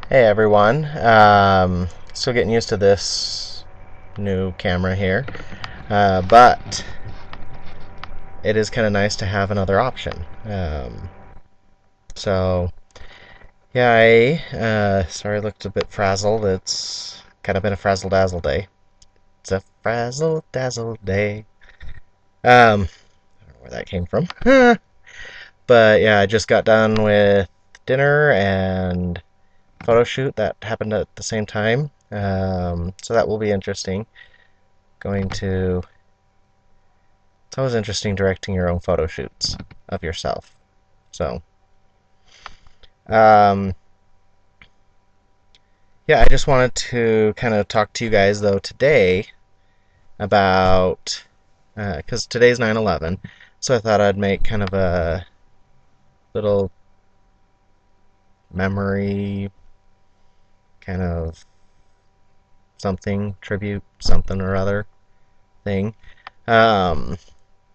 Hey everyone. Still getting used to this new camera here, but it is kind of nice to have another option. So yeah, sorry, I looked a bit frazzled. It's kind of been a frazzle dazzle day. It's a frazzle dazzle day. I don't know where that came from, but yeah, I just got done with dinner and photo shoot that happened at the same time. So that will be interesting. Going to It's always interesting directing your own photo shoots of yourself. So, um, yeah, I just wanted to kind of talk to you guys though today about because today's 9/11, so I thought I'd make kind of a little memory kind of something tribute something or other thing. Um,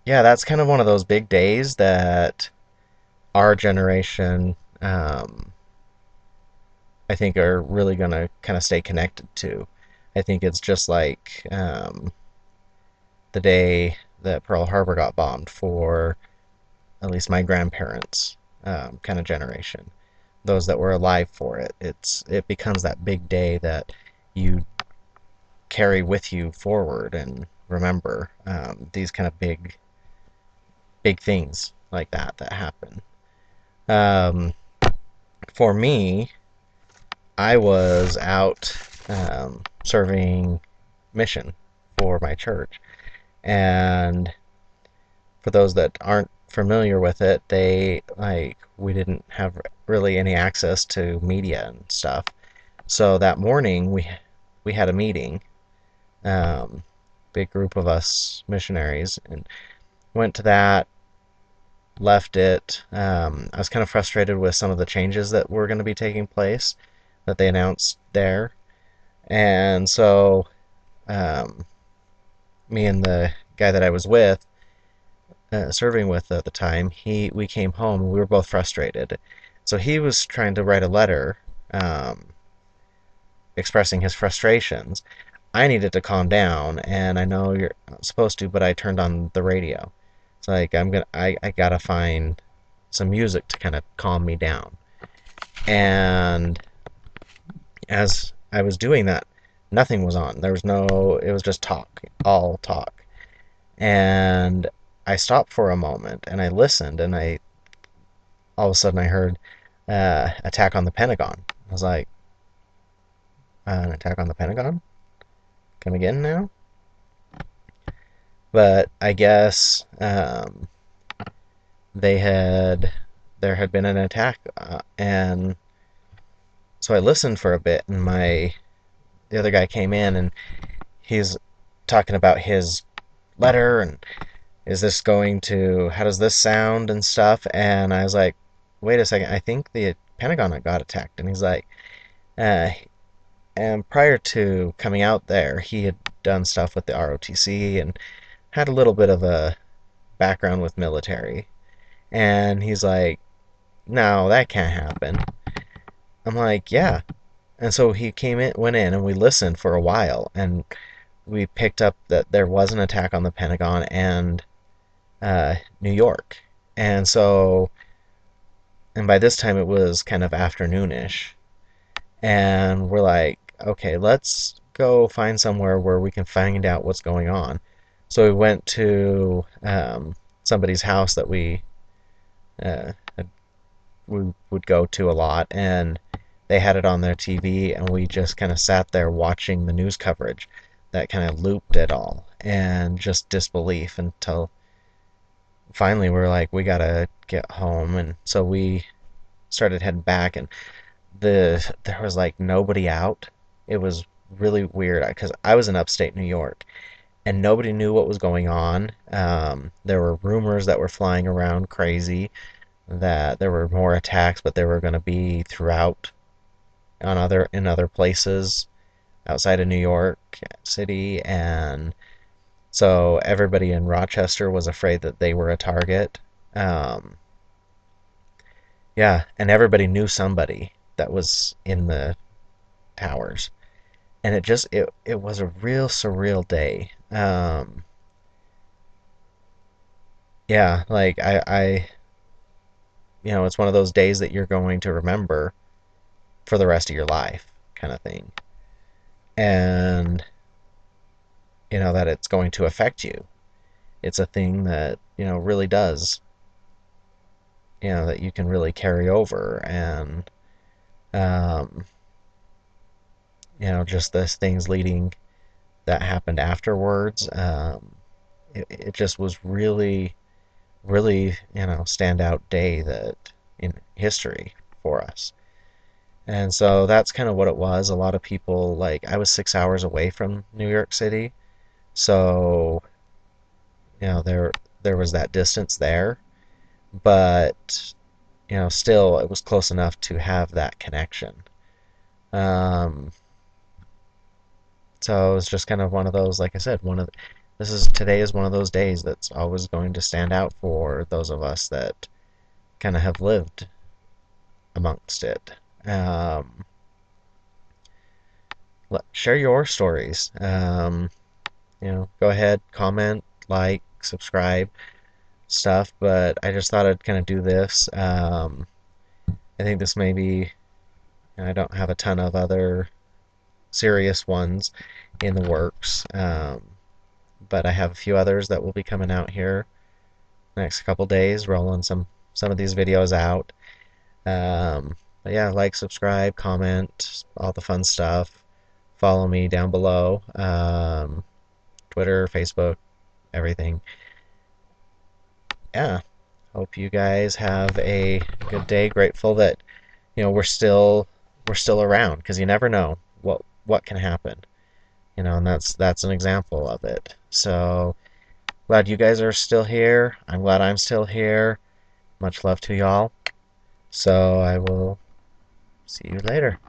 yeah, that's kind of one of those big days that our generation I think are really going to kind of stay connected to. I think it's just like the day that Pearl Harbor got bombed for at least my grandparents' kind of generation. Those that were alive for it, it becomes that big day that you carry with you forward and remember these kind of big things like that happen. Um, for me, I was out serving mission for my church. And for those that aren't familiar with it, we didn't have really any access to media and stuff. So that morning we had a meeting, um, big group of us missionaries, and went to that. Left it. I was kind of frustrated with some of the changes that were going to be taking place that they announced there, and so um, me and the guy that I was with serving with at the time, he we came home and we were both frustrated. So he was trying to write a letter um, expressing his frustrations. I needed to calm down, and I know you're not supposed to, but I turned on the radio. It's like I gotta find some music to kind of calm me down. And as I was doing that, nothing was on. There was no. It was just talk, all talk. And I stopped for a moment and I listened, and I all of a sudden I heard attack on the Pentagon. I was like, an attack on the Pentagon? Come again now? But I guess they had there had been an attack, and so I listened for a bit, and the other guy came in, and he's talking about his letter, and is this going to how does this sound and stuff, and I was like, wait a second, I think the Pentagon got attacked, and he's like, uh, and prior to coming out there, he had done stuff with the ROTC and had a little bit of a background with military. And he's like, no, that can't happen. I'm like, yeah. And so he went in, and we listened for a while, and we picked up that there was an attack on the Pentagon and New York. And so, and by this time it was kind of afternoonish, and we're like, okay, let's go find somewhere where we can find out what's going on. So we went to somebody's house that uh, we would go to a lot, and they had it on their TV, and we just kind of sat there watching the news coverage that kind of looped it all, and just disbelief until finally we were like, we gotta get home, and so we started heading back, and there was like nobody out. It was really weird because I was in upstate New York and nobody knew what was going on. There were rumors that were flying around crazy that there were more attacks, but there were going to be throughout in other places outside of New York City, and so everybody in Rochester was afraid that they were a target. Um, yeah, and everybody knew somebody that was in the towers. And it was a real surreal day. Yeah, like it's one of those days that you're going to remember for the rest of your life, kind of thing. And that it's going to affect you. It's a thing that, really does, that you can really carry over. And, um, just those things leading that happened afterwards. It just was really, really, standout day that in history for us. And so that's kind of what it was. A lot of people, like, I was 6 hours away from New York City, so there was that distance there, but still it was close enough to have that connection. Um, so it was just kind of one of those, like I said, today is one of those days that's always going to stand out for those of us that kind of have lived amongst it. Um, Share your stories. Go ahead, comment, like, subscribe, stuff. But I just thought I'd kind of do this. I think this may be. I don't have a ton of other serious ones in the works, but I have a few others that will be coming out here next couple days, rolling some of these videos out. But yeah, like, subscribe, comment, all the fun stuff. Follow me down below. Twitter, Facebook, everything. Yeah, hope you guys have a good day. Grateful that we're still around, because you never know what can happen. And that's an example of it. So glad you guys are still here. I'm glad I'm still here. Much love to y'all. So I will see you later.